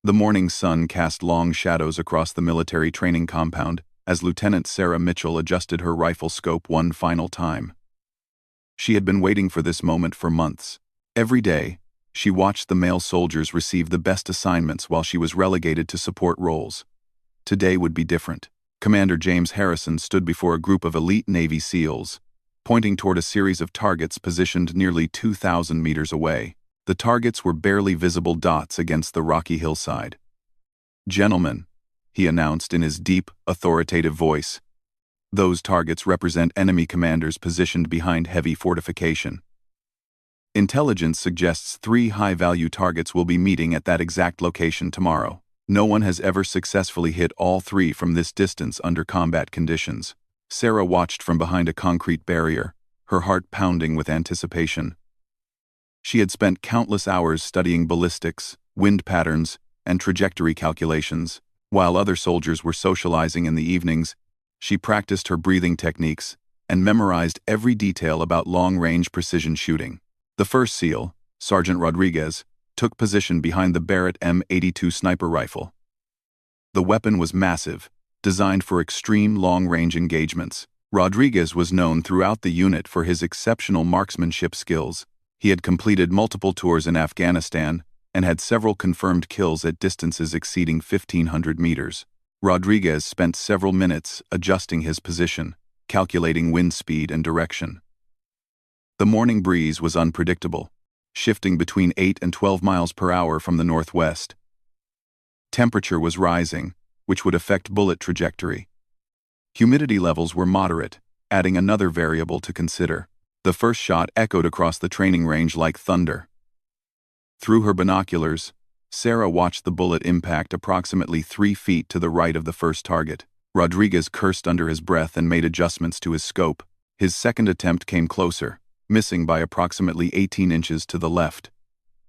The morning sun cast long shadows across the military training compound as Lieutenant Sarah Mitchell adjusted her rifle scope one final time. She had been waiting for this moment for months. Every day, she watched the male soldiers receive the best assignments while she was relegated to support roles. Today would be different. Commander James Harrison stood before a group of elite Navy SEALs, pointing toward a series of targets positioned nearly 2,000 meters away. The targets were barely visible dots against the rocky hillside. "Gentlemen," he announced in his deep, authoritative voice, "those targets represent enemy commanders positioned behind heavy fortification. Intelligence suggests 3 high-value targets will be meeting at that exact location tomorrow. No one has ever successfully hit all 3 from this distance under combat conditions." Sarah watched from behind a concrete barrier, her heart pounding with anticipation. She had spent countless hours studying ballistics, wind patterns, and trajectory calculations. While other soldiers were socializing in the evenings, she practiced her breathing techniques and memorized every detail about long-range precision shooting. The first SEAL, Sergeant Rodriguez, took position behind the Barrett M82 sniper rifle. The weapon was massive, designed for extreme long-range engagements. Rodriguez was known throughout the unit for his exceptional marksmanship skills. He had completed multiple tours in Afghanistan and had several confirmed kills at distances exceeding 1,500 meters. Rodriguez spent several minutes adjusting his position, calculating wind speed and direction. The morning breeze was unpredictable, shifting between 8 and 12 miles per hour from the northwest. Temperature was rising, which would affect bullet trajectory. Humidity levels were moderate, adding another variable to consider. The first shot echoed across the training range like thunder. Through her binoculars, Sarah watched the bullet impact approximately 3 feet to the right of the first target. Rodriguez cursed under his breath and made adjustments to his scope. His second attempt came closer, missing by approximately 18 inches to the left.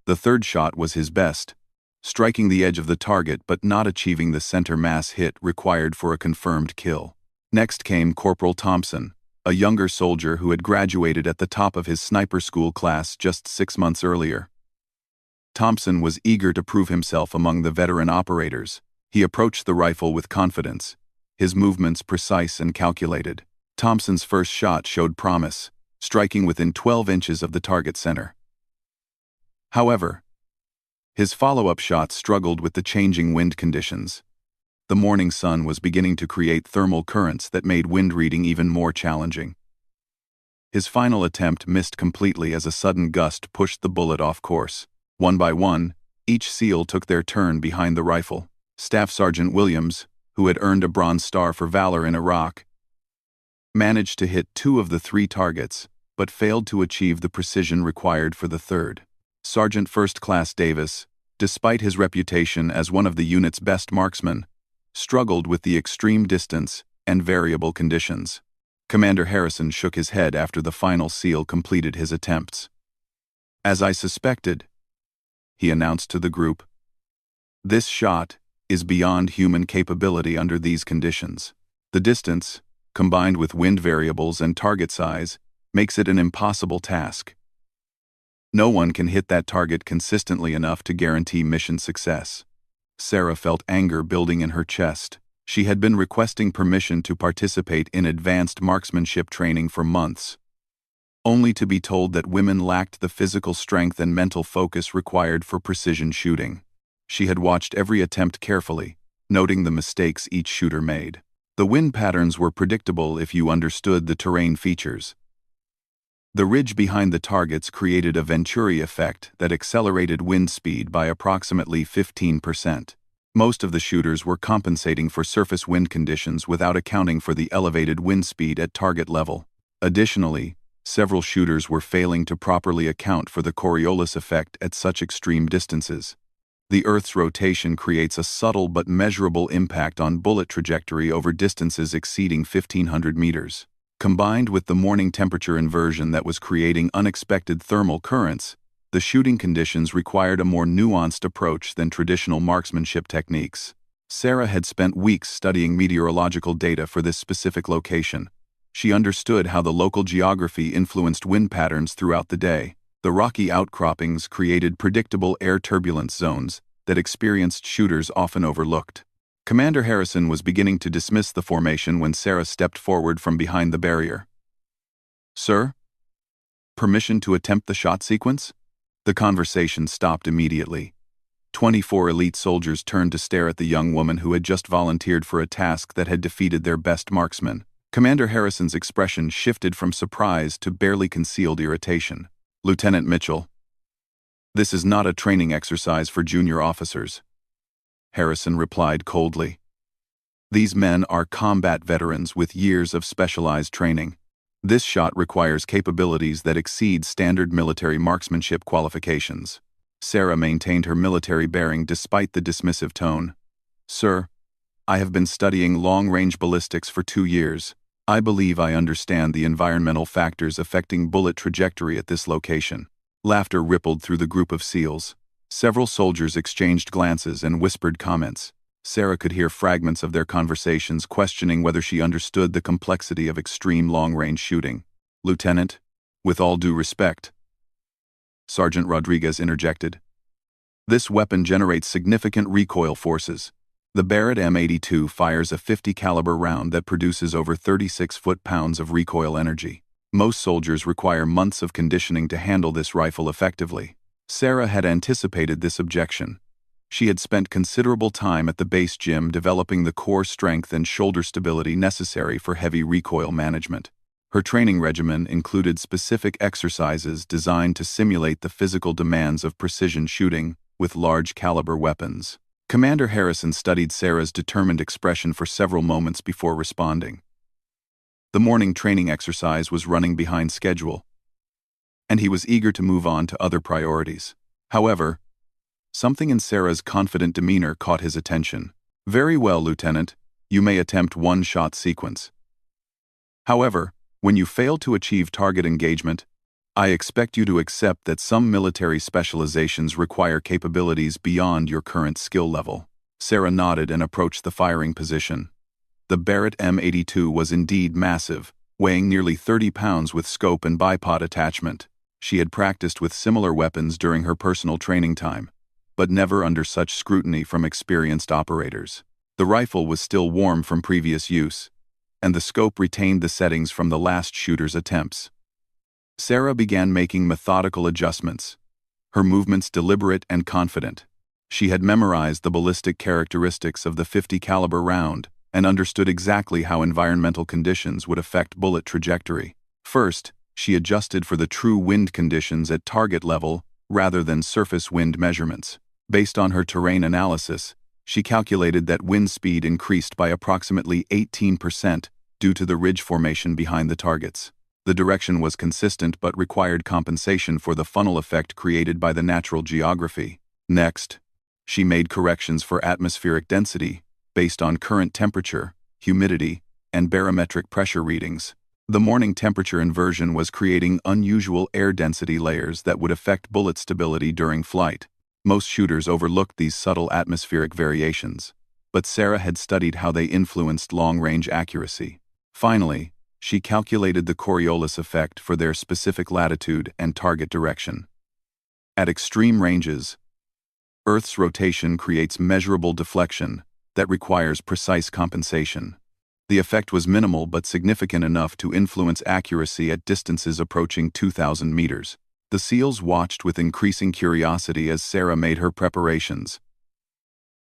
The third shot was his best, striking the edge of the target but not achieving the center mass hit required for a confirmed kill. Next came Corporal Thompson, a younger soldier who had graduated at the top of his sniper school class just 6 months earlier. Thompson was eager to prove himself among the veteran operators. He approached the rifle with confidence, his movements precise and calculated. Thompson's first shot showed promise, striking within 12 inches of the target center. However, his follow-up shot struggled with the changing wind conditions. The morning sun was beginning to create thermal currents that made wind reading even more challenging. His final attempt missed completely as a sudden gust pushed the bullet off course. One by one, each SEAL took their turn behind the rifle. Staff Sergeant Williams, who had earned a Bronze Star for valor in Iraq, managed to hit 2 of the 3 targets, but failed to achieve the precision required for the third. Sergeant First Class Davis, despite his reputation as one of the unit's best marksmen, struggled with the extreme distance and variable conditions. Commander Harrison shook his head after the final SEAL completed his attempts. "As I suspected," he announced to the group, "this shot is beyond human capability under these conditions. The distance, combined with wind variables and target size, makes it an impossible task. No one can hit that target consistently enough to guarantee mission success." Sarah felt anger building in her chest. She had been requesting permission to participate in advanced marksmanship training for months, only to be told that women lacked the physical strength and mental focus required for precision shooting. She had watched every attempt carefully, noting the mistakes each shooter made. The wind patterns were predictable if you understood the terrain features. The ridge behind the targets created a Venturi effect that accelerated wind speed by approximately 15%. Most of the shooters were compensating for surface wind conditions without accounting for the elevated wind speed at target level. Additionally, several shooters were failing to properly account for the Coriolis effect at such extreme distances. The Earth's rotation creates a subtle but measurable impact on bullet trajectory over distances exceeding 1,500 meters. Combined with the morning temperature inversion that was creating unexpected thermal currents, the shooting conditions required a more nuanced approach than traditional marksmanship techniques. Sarah had spent weeks studying meteorological data for this specific location. She understood how the local geography influenced wind patterns throughout the day. The rocky outcroppings created predictable air turbulence zones that experienced shooters often overlooked. Commander Harrison was beginning to dismiss the formation when Sarah stepped forward from behind the barrier. "Sir? Permission to attempt the shot sequence?" The conversation stopped immediately. 24 elite soldiers turned to stare at the young woman who had just volunteered for a task that had defeated their best marksman. Commander Harrison's expression shifted from surprise to barely concealed irritation. "Lieutenant Mitchell, this is not a training exercise for junior officers," Harrison replied coldly. "These men are combat veterans with years of specialized training. This shot requires capabilities that exceed standard military marksmanship qualifications." Sarah maintained her military bearing despite the dismissive tone. "Sir, I have been studying long-range ballistics for 2 years. I believe I understand the environmental factors affecting bullet trajectory at this location." Laughter rippled through the group of SEALs. Several soldiers exchanged glances and whispered comments. Sarah could hear fragments of their conversations questioning whether she understood the complexity of extreme long-range shooting. "Lieutenant, with all due respect," Sergeant Rodriguez interjected, "this weapon generates significant recoil forces. The Barrett M82 fires a 50 caliber round that produces over 36 foot-pounds of recoil energy. Most soldiers require months of conditioning to handle this rifle effectively." Sarah had anticipated this objection. She had spent considerable time at the base gym developing the core strength and shoulder stability necessary for heavy recoil management. Her training regimen included specific exercises designed to simulate the physical demands of precision shooting with large-caliber weapons. Commander Harrison studied Sarah's determined expression for several moments before responding. The morning training exercise was running behind schedule, and he was eager to move on to other priorities. However, something in Sarah's confident demeanor caught his attention. "Very well, Lieutenant, you may attempt one shot sequence. However, when you fail to achieve target engagement, I expect you to accept that some military specializations require capabilities beyond your current skill level." Sarah nodded and approached the firing position. The Barrett M82 was indeed massive, weighing nearly 30 pounds with scope and bipod attachment. She had practiced with similar weapons during her personal training time, but never under such scrutiny from experienced operators. The rifle was still warm from previous use, and the scope retained the settings from the last shooter's attempts. Sarah began making methodical adjustments, her movements deliberate and confident. She had memorized the ballistic characteristics of the 50 caliber round and understood exactly how environmental conditions would affect bullet trajectory. First, she adjusted for the true wind conditions at target level rather than surface wind measurements. Based on her terrain analysis, she calculated that wind speed increased by approximately 18% due to the ridge formation behind the targets. The direction was consistent but required compensation for the funnel effect created by the natural geography. Next, she made corrections for atmospheric density based on current temperature, humidity, and barometric pressure readings. The morning temperature inversion was creating unusual air density layers that would affect bullet stability during flight. Most shooters overlooked these subtle atmospheric variations, but Sarah had studied how they influenced long-range accuracy. Finally, she calculated the Coriolis effect for their specific latitude and target direction. At extreme ranges, Earth's rotation creates measurable deflection that requires precise compensation. The effect was minimal but significant enough to influence accuracy at distances approaching 2,000 meters. The SEALs watched with increasing curiosity as Sarah made her preparations.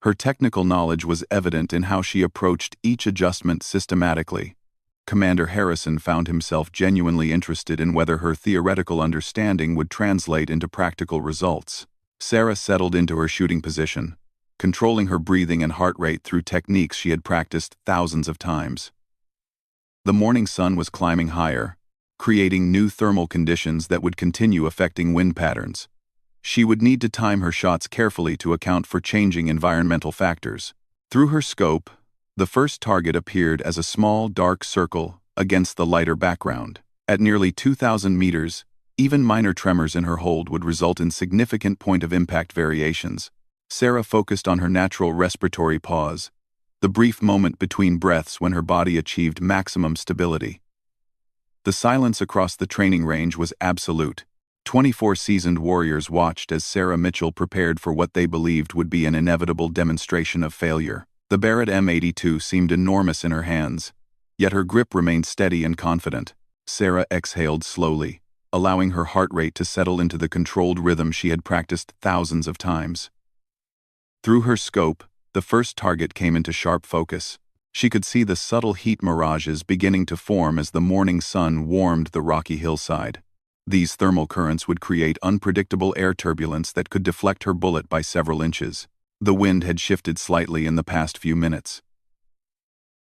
Her technical knowledge was evident in how she approached each adjustment systematically. Commander Harrison found himself genuinely interested in whether her theoretical understanding would translate into practical results. Sarah settled into her shooting position, controlling her breathing and heart rate through techniques she had practiced thousands of times. The morning sun was climbing higher, creating new thermal conditions that would continue affecting wind patterns. She would need to time her shots carefully to account for changing environmental factors. Through her scope, the first target appeared as a small, dark circle against the lighter background. At nearly 2,000 meters, even minor tremors in her hold would result in significant point-of-impact variations. Sarah focused on her natural respiratory pause, the brief moment between breaths when her body achieved maximum stability. The silence across the training range was absolute, 24 seasoned warriors watched as Sarah Mitchell prepared for what they believed would be an inevitable demonstration of failure. The Barrett M82 seemed enormous in her hands, yet her grip remained steady and confident. Sarah exhaled slowly, allowing her heart rate to settle into the controlled rhythm she had practiced thousands of times. Through her scope, the first target came into sharp focus. She could see the subtle heat mirages beginning to form as the morning sun warmed the rocky hillside. These thermal currents would create unpredictable air turbulence that could deflect her bullet by several inches. The wind had shifted slightly in the past few minutes.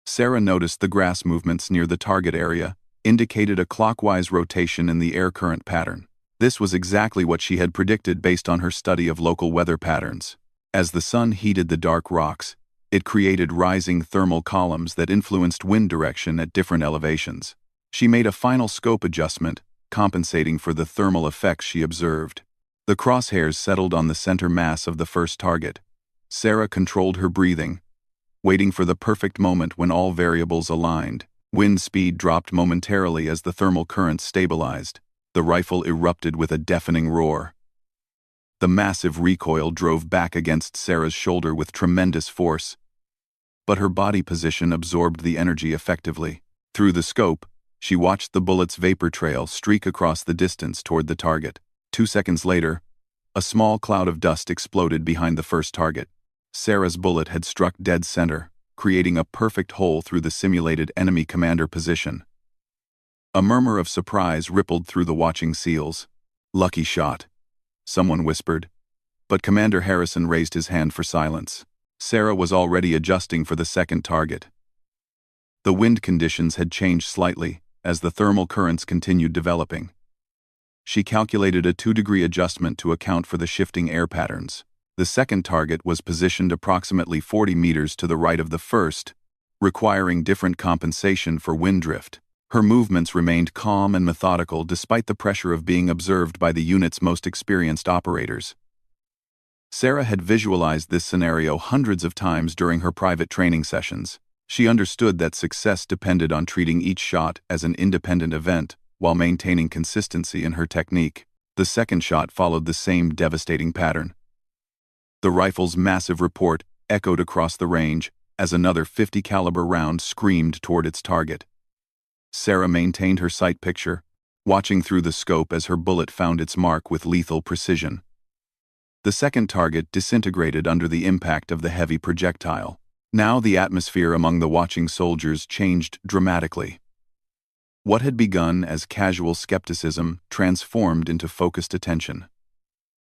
Sarah noticed the grass movements near the target area, indicated a clockwise rotation in the air current pattern. This was exactly what she had predicted based on her study of local weather patterns. As the sun heated the dark rocks, it created rising thermal columns that influenced wind direction at different elevations. She made a final scope adjustment, compensating for the thermal effects she observed. The crosshairs settled on the center mass of the first target. Sarah controlled her breathing, waiting for the perfect moment when all variables aligned. Wind speed dropped momentarily as the thermal currents stabilized. The rifle erupted with a deafening roar. The massive recoil drove back against Sarah's shoulder with tremendous force, but her body position absorbed the energy effectively. Through the scope, she watched the bullet's vapor trail streak across the distance toward the target. 2 seconds later, a small cloud of dust exploded behind the first target. Sarah's bullet had struck dead center, creating a perfect hole through the simulated enemy commander position. A murmur of surprise rippled through the watching SEALs. "Lucky shot," someone whispered, but Commander Harrison raised his hand for silence. Sarah was already adjusting for the second target. The wind conditions had changed slightly as the thermal currents continued developing. She calculated a 2-degree adjustment to account for the shifting air patterns. The second target was positioned approximately 40 meters to the right of the first, requiring different compensation for wind drift. Her movements remained calm and methodical despite the pressure of being observed by the unit's most experienced operators. Sarah had visualized this scenario hundreds of times during her private training sessions. She understood that success depended on treating each shot as an independent event while maintaining consistency in her technique. The second shot followed the same devastating pattern. The rifle's massive report echoed across the range as another .50 caliber round screamed toward its target. Sarah maintained her sight picture, watching through the scope as her bullet found its mark with lethal precision. The second target disintegrated under the impact of the heavy projectile. Now the atmosphere among the watching soldiers changed dramatically. What had begun as casual skepticism transformed into focused attention.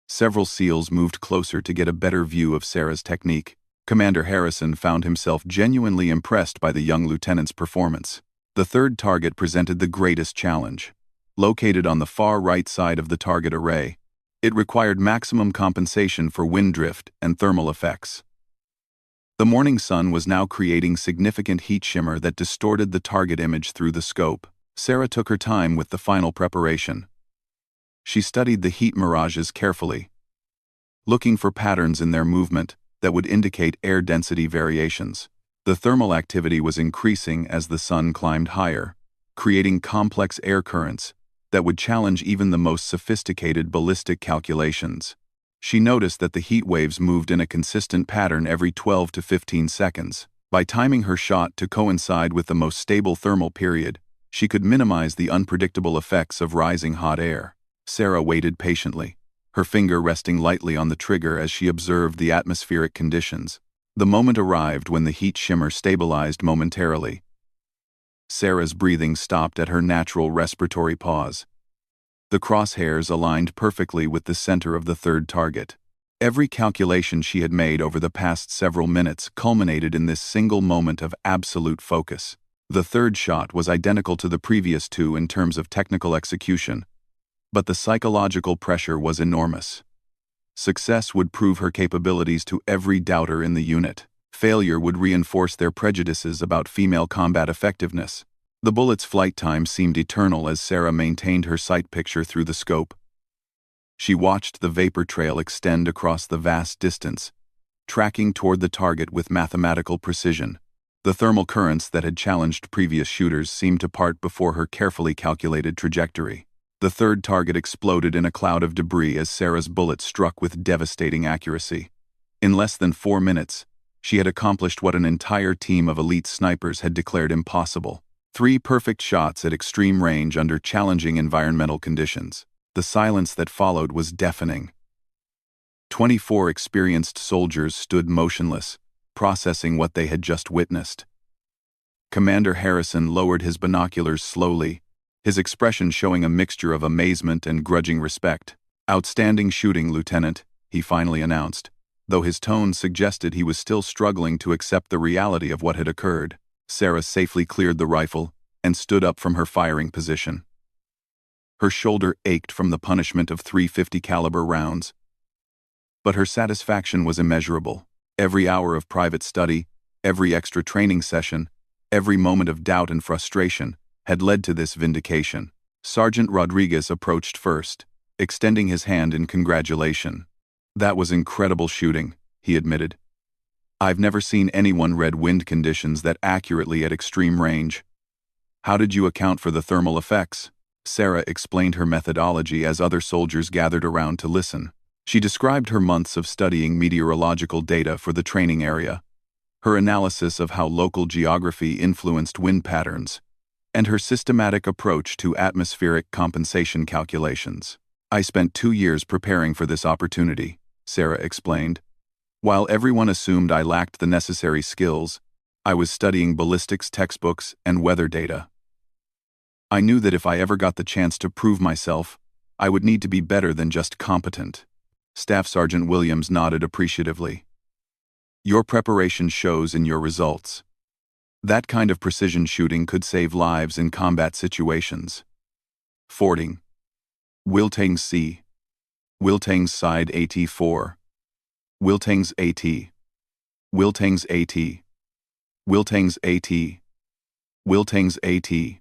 Several SEALs moved closer to get a better view of Sarah's technique. Commander Harrison found himself genuinely impressed by the young lieutenant's performance. The third target presented the greatest challenge. Located on the far right side of the target array, it required maximum compensation for wind drift and thermal effects. The morning sun was now creating significant heat shimmer that distorted the target image through the scope. Sarah took her time with the final preparation. She studied the heat mirages carefully, looking for patterns in their movement that would indicate air density variations. The thermal activity was increasing as the sun climbed higher, creating complex air currents that would challenge even the most sophisticated ballistic calculations. She noticed that the heat waves moved in a consistent pattern every 12 to 15 seconds. By timing her shot to coincide with the most stable thermal period, she could minimize the unpredictable effects of rising hot air. Sarah waited patiently, her finger resting lightly on the trigger as she observed the atmospheric conditions. The moment arrived when the heat shimmer stabilized momentarily. Sarah's breathing stopped at her natural respiratory pause. The crosshairs aligned perfectly with the center of the third target. Every calculation she had made over the past several minutes culminated in this single moment of absolute focus. The third shot was identical to the previous two in terms of technical execution, but the psychological pressure was enormous. Success would prove her capabilities to every doubter in the unit. Failure would reinforce their prejudices about female combat effectiveness. The bullet's flight time seemed eternal as Sarah maintained her sight picture through the scope. She watched the vapor trail extend across the vast distance, tracking toward the target with mathematical precision. The thermal currents that had challenged previous shooters seemed to part before her carefully calculated trajectory. The third target exploded in a cloud of debris as Sarah's bullet struck with devastating accuracy. In less than 4 minutes, she had accomplished what an entire team of elite snipers had declared impossible. 3 perfect shots at extreme range under challenging environmental conditions. The silence that followed was deafening. 24 experienced soldiers stood motionless, processing what they had just witnessed. Commander Harrison lowered his binoculars slowly, his expression showing a mixture of amazement and grudging respect. "Outstanding shooting, Lieutenant," he finally announced, though his tone suggested he was still struggling to accept the reality of what had occurred. Sarah safely cleared the rifle and stood up from her firing position. Her shoulder ached from the punishment of 350 caliber rounds, but her satisfaction was immeasurable. Every hour of private study, every extra training session, every moment of doubt and frustration had led to this vindication. Sergeant Rodriguez approached first, extending his hand in congratulation. "That was incredible shooting," he admitted. "I've never seen anyone read wind conditions that accurately at extreme range." "How did you account for the thermal effects?" Sarah explained her methodology as other soldiers gathered around to listen. She described her months of studying meteorological data for the training area, her analysis of how local geography influenced wind patterns, and her systematic approach to atmospheric compensation calculations. "I spent 2 years preparing for this opportunity," Sarah explained. "While everyone assumed I lacked the necessary skills, I was studying ballistics textbooks and weather data. I knew that if I ever got the chance to prove myself, I would need to be better than just competent." Staff Sergeant Williams nodded appreciatively. "Your preparation shows in your results. That kind of precision shooting could save lives in combat situations." Fording. Wiltangs C. Wiltangs Side AT-4. Wiltangs AT. Wiltangs AT. Wiltangs AT. Wiltangs AT.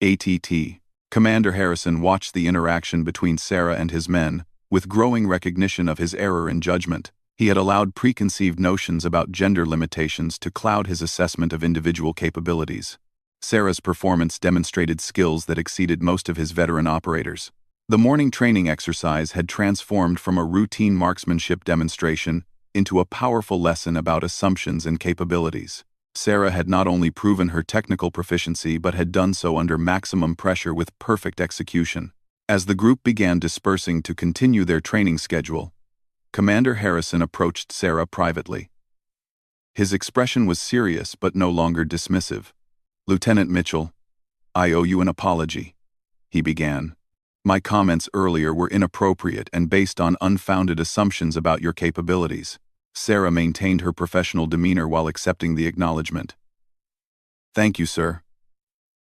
ATT. Commander Harrison watched the interaction between Sarah and his men, with growing recognition of his error in judgment. He had allowed preconceived notions about gender limitations to cloud his assessment of individual capabilities. Sarah's performance demonstrated skills that exceeded most of his veteran operators. The morning training exercise had transformed from a routine marksmanship demonstration into a powerful lesson about assumptions and capabilities. Sarah had not only proven her technical proficiency but had done so under maximum pressure with perfect execution. As the group began dispersing to continue their training schedule, Commander Harrison approached Sarah privately. His expression was serious but no longer dismissive. "Lieutenant Mitchell, I owe you an apology," he began. "My comments earlier were inappropriate and based on unfounded assumptions about your capabilities." Sarah maintained her professional demeanor while accepting the acknowledgement. "Thank you, sir.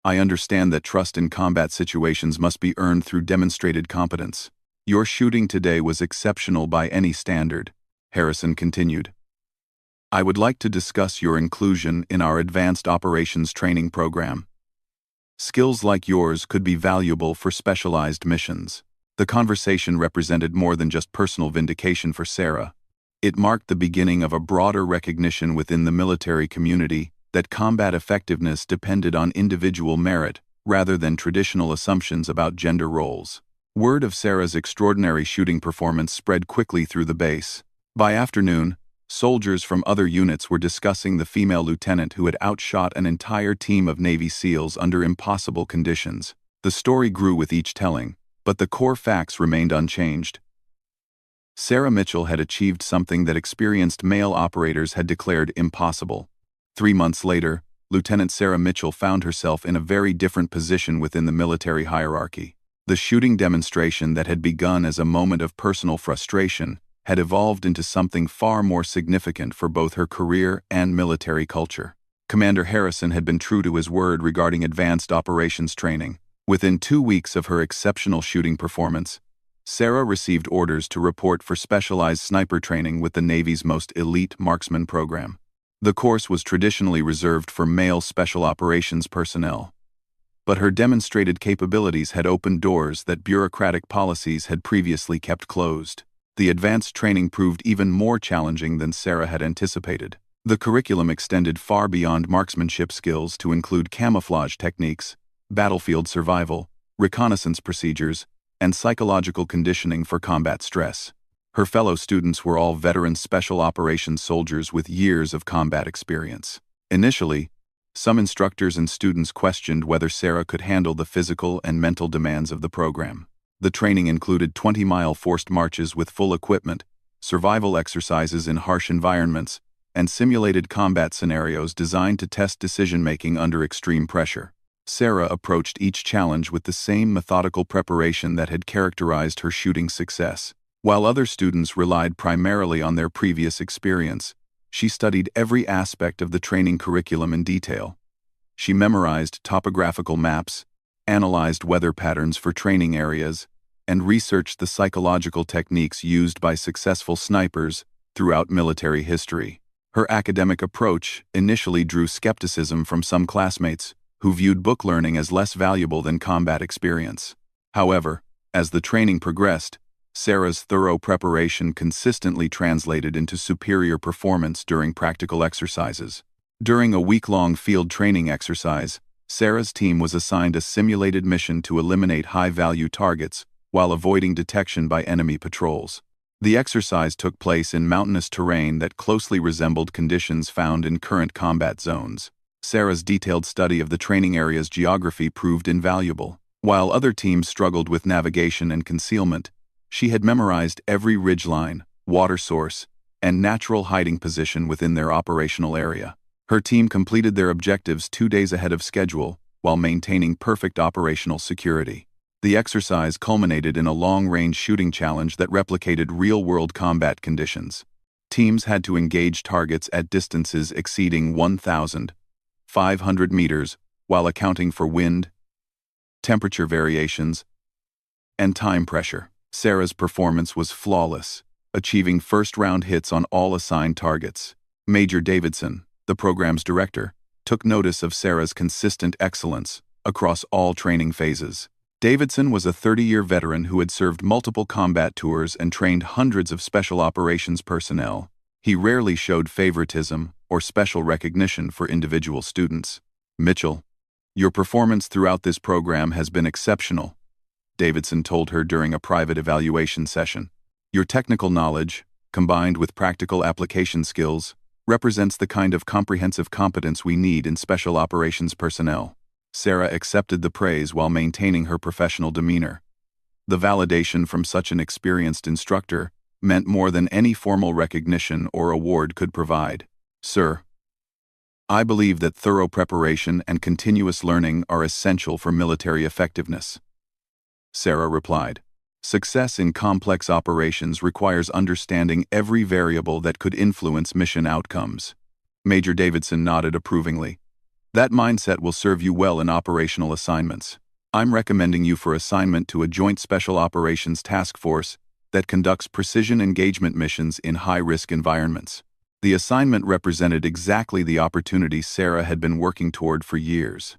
I understand that trust in combat situations must be earned through demonstrated competence. Your shooting today was exceptional by any standard," Harrison continued. "I would like to discuss your inclusion in our Advanced Operations Training Program. Skills like yours could be valuable for specialized missions." The conversation represented more than just personal vindication for Sarah. It marked the beginning of a broader recognition within the military community that combat effectiveness depended on individual merit rather than traditional assumptions about gender roles. Word of Sarah's extraordinary shooting performance spread quickly through the base. By afternoon, soldiers from other units were discussing the female lieutenant who had outshot an entire team of Navy SEALs under impossible conditions. The story grew with each telling, but the core facts remained unchanged. Sarah Mitchell had achieved something that experienced male operators had declared impossible. 3 months later, Lieutenant Sarah Mitchell found herself in a very different position within the military hierarchy. The shooting demonstration that had begun as a moment of personal frustration had evolved into something far more significant for both her career and military culture. Commander Harrison had been true to his word regarding advanced operations training. Within 2 weeks of her exceptional shooting performance, Sarah received orders to report for specialized sniper training with the Navy's most elite marksman program. The course was traditionally reserved for male special operations personnel, but her demonstrated capabilities had opened doors that bureaucratic policies had previously kept closed. The advanced training proved even more challenging than Sarah had anticipated. The curriculum extended far beyond marksmanship skills to include camouflage techniques, battlefield survival, reconnaissance procedures, and psychological conditioning for combat stress. Her fellow students were all veteran special operations soldiers with years of combat experience. Initially, some instructors and students questioned whether Sarah could handle the physical and mental demands of the program. The training included 20-mile forced marches with full equipment, survival exercises in harsh environments, and simulated combat scenarios designed to test decision-making under extreme pressure. Sarah approached each challenge with the same methodical preparation that had characterized her shooting success. While other students relied primarily on their previous experience, she studied every aspect of the training curriculum in detail. She memorized topographical maps, analyzed weather patterns for training areas, and researched the psychological techniques used by successful snipers throughout military history. Her academic approach initially drew skepticism from some classmates who viewed book learning as less valuable than combat experience. However, as the training progressed, Sarah's thorough preparation consistently translated into superior performance during practical exercises. During a week-long field training exercise, Sarah's team was assigned a simulated mission to eliminate high-value targets while avoiding detection by enemy patrols. The exercise took place in mountainous terrain that closely resembled conditions found in current combat zones. Sarah's detailed study of the training area's geography proved invaluable. While other teams struggled with navigation and concealment, she had memorized every ridgeline, water source, and natural hiding position within their operational area. Her team completed their objectives 2 days ahead of schedule while maintaining perfect operational security. The exercise culminated in a long-range shooting challenge that replicated real-world combat conditions. Teams had to engage targets at distances exceeding 1,500 meters while accounting for wind, temperature variations, and time pressure. Sarah's performance was flawless, achieving first-round hits on all assigned targets. Major Davidson, the program's director, took notice of Sarah's consistent excellence across all training phases. Davidson was a 30-year veteran who had served multiple combat tours and trained hundreds of special operations personnel. He rarely showed favoritism or special recognition for individual students. "Mitchell, your performance throughout this program has been exceptional," Davidson told her during a private evaluation session. "Your technical knowledge, combined with practical application skills, represents the kind of comprehensive competence we need in special operations personnel." Sarah accepted the praise while maintaining her professional demeanor. The validation from such an experienced instructor meant more than any formal recognition or award could provide. "Sir, I believe that thorough preparation and continuous learning are essential for military effectiveness," Sarah replied. "Success in complex operations requires understanding every variable that could influence mission outcomes." Major Davidson nodded approvingly. "That mindset will serve you well in operational assignments. I'm recommending you for assignment to a Joint Special Operations Task Force that conducts precision engagement missions in high-risk environments." The assignment represented exactly the opportunity Sarah had been working toward for years.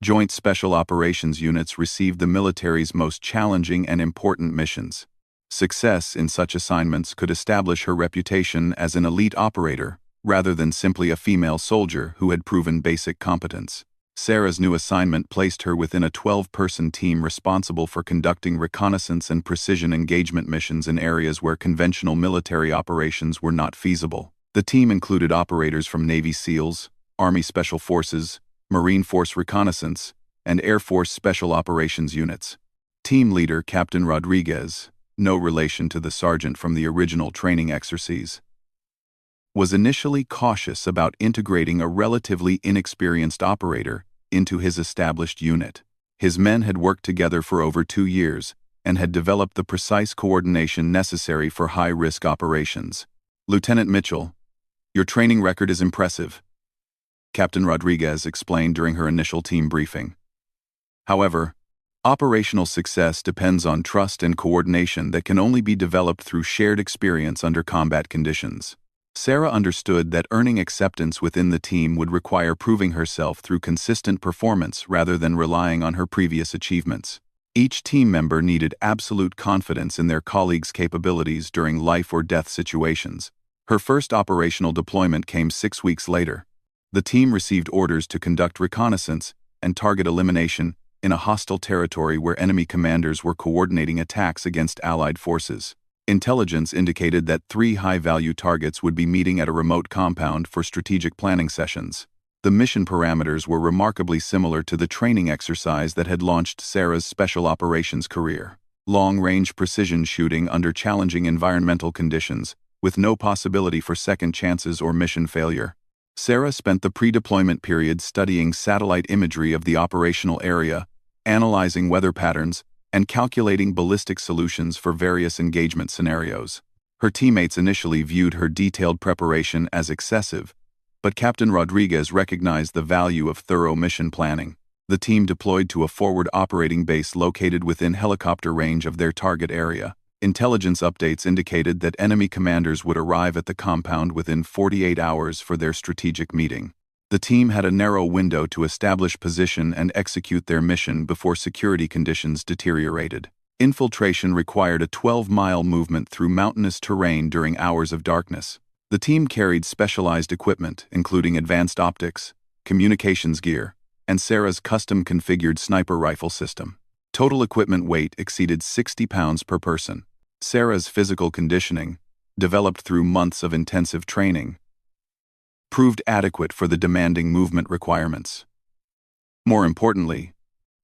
Joint Special Operations units received the military's most challenging and important missions. Success in such assignments could establish her reputation as an elite operator, rather than simply a female soldier who had proven basic competence. Sarah's new assignment placed her within a 12-person team responsible for conducting reconnaissance and precision engagement missions in areas where conventional military operations were not feasible. The team included operators from Navy SEALs, Army Special Forces, Marine Force Reconnaissance, and Air Force Special Operations units. Team leader Captain Rodriguez, no relation to the sergeant from the original training exercise, was initially cautious about integrating a relatively inexperienced operator into his established unit. His men had worked together for over 2 years and had developed the precise coordination necessary for high-risk operations. "Lieutenant Mitchell, your training record is impressive," Captain Rodriguez explained during her initial team briefing. "However, operational success depends on trust and coordination that can only be developed through shared experience under combat conditions." Sarah understood that earning acceptance within the team would require proving herself through consistent performance rather than relying on her previous achievements. Each team member needed absolute confidence in their colleagues' capabilities during life-or-death situations. Her first operational deployment came 6 weeks later. The team received orders to conduct reconnaissance and target elimination in a hostile territory where enemy commanders were coordinating attacks against Allied forces. Intelligence indicated that 3 high-value targets would be meeting at a remote compound for strategic planning sessions. The mission parameters were remarkably similar to the training exercise that had launched Sarah's special operations career. Long-range precision shooting under challenging environmental conditions, with no possibility for second chances or mission failure. Sarah spent the pre-deployment period studying satellite imagery of the operational area, analyzing weather patterns, and calculating ballistic solutions for various engagement scenarios. Her teammates initially viewed her detailed preparation as excessive, but Captain Rodriguez recognized the value of thorough mission planning. The team deployed to a forward operating base located within helicopter range of their target area. Intelligence updates indicated that enemy commanders would arrive at the compound within 48 hours for their strategic meeting. The team had a narrow window to establish position and execute their mission before security conditions deteriorated. Infiltration required a 12-mile movement through mountainous terrain during hours of darkness. The team carried specialized equipment, including advanced optics, communications gear, and Sarah's custom-configured sniper rifle system. Total equipment weight exceeded 60 pounds per person. Sarah's physical conditioning, developed through months of intensive training, proved adequate for the demanding movement requirements. More importantly,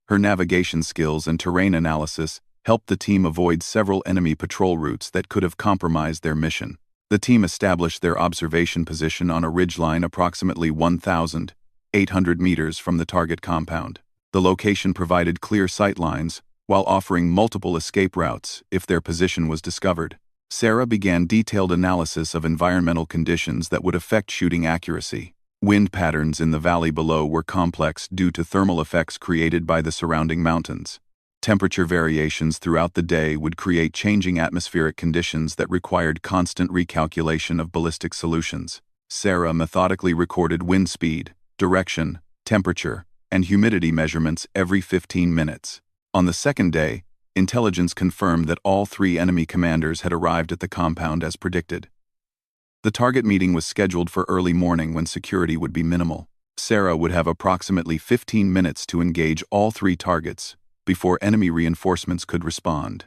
her navigation skills and terrain analysis helped the team avoid several enemy patrol routes that could have compromised their mission. The team established their observation position on a ridgeline approximately 1,800 meters from the target compound. The location provided clear sight lines, while offering multiple escape routes if their position was discovered. Sarah began detailed analysis of environmental conditions that would affect shooting accuracy. Wind patterns in the valley below were complex due to thermal effects created by the surrounding mountains. Temperature variations throughout the day would create changing atmospheric conditions that required constant recalculation of ballistic solutions. Sarah methodically recorded wind speed, direction, temperature, and humidity measurements every 15 minutes. On the second day, intelligence confirmed that all 3 enemy commanders had arrived at the compound as predicted. The target meeting was scheduled for early morning when security would be minimal. Sarah would have approximately 15 minutes to engage all 3 targets before enemy reinforcements could respond.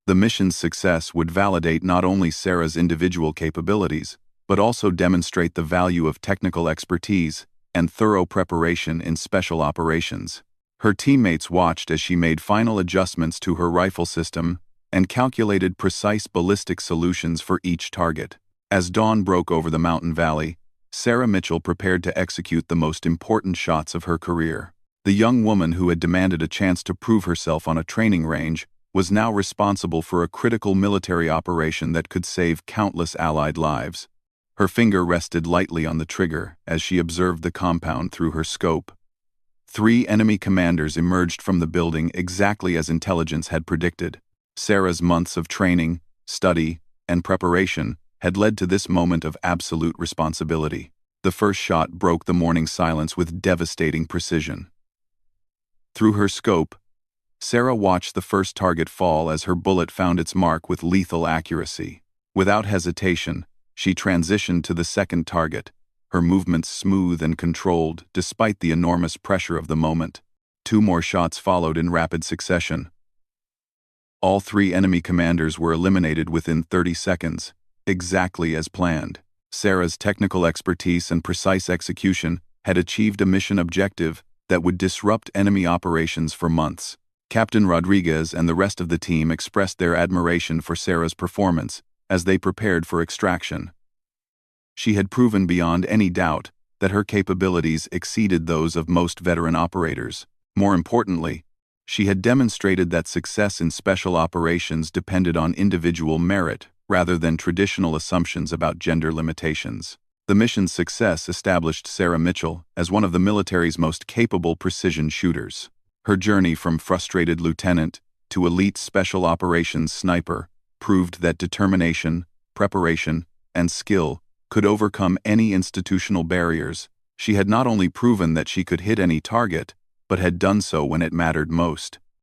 The mission's success would validate not only Sarah's individual capabilities, but also demonstrate the value of technical expertise and thorough preparation in special operations. Her teammates watched as she made final adjustments to her rifle system and calculated precise ballistic solutions for each target. As dawn broke over the mountain valley, Sarah Mitchell prepared to execute the most important shots of her career. The young woman who had demanded a chance to prove herself on a training range was now responsible for a critical military operation that could save countless Allied lives. Her finger rested lightly on the trigger as she observed the compound through her scope. 3 enemy commanders emerged from the building exactly as intelligence had predicted. Sarah's months of training, study, and preparation had led to this moment of absolute responsibility. The first shot broke the morning silence with devastating precision. Through her scope, Sarah watched the first target fall as her bullet found its mark with lethal accuracy. Without hesitation, she transitioned to the second target, her movements smooth and controlled despite the enormous pressure of the moment. 2 more shots followed in rapid succession. All 3 enemy commanders were eliminated within 30 seconds, exactly as planned. Sarah's technical expertise and precise execution had achieved a mission objective that would disrupt enemy operations for months. Captain Rodriguez and the rest of the team expressed their admiration for Sarah's performance as they prepared for extraction. She had proven beyond any doubt that her capabilities exceeded those of most veteran operators. More importantly, she had demonstrated that success in special operations depended on individual merit rather than traditional assumptions about gender limitations. The mission's success established Sarah Mitchell as one of the military's most capable precision shooters. Her journey from frustrated lieutenant to elite special operations sniper proved that determination, preparation, and skill could overcome any institutional barriers. She had not only proven that she could hit any target, but had done so when it mattered most.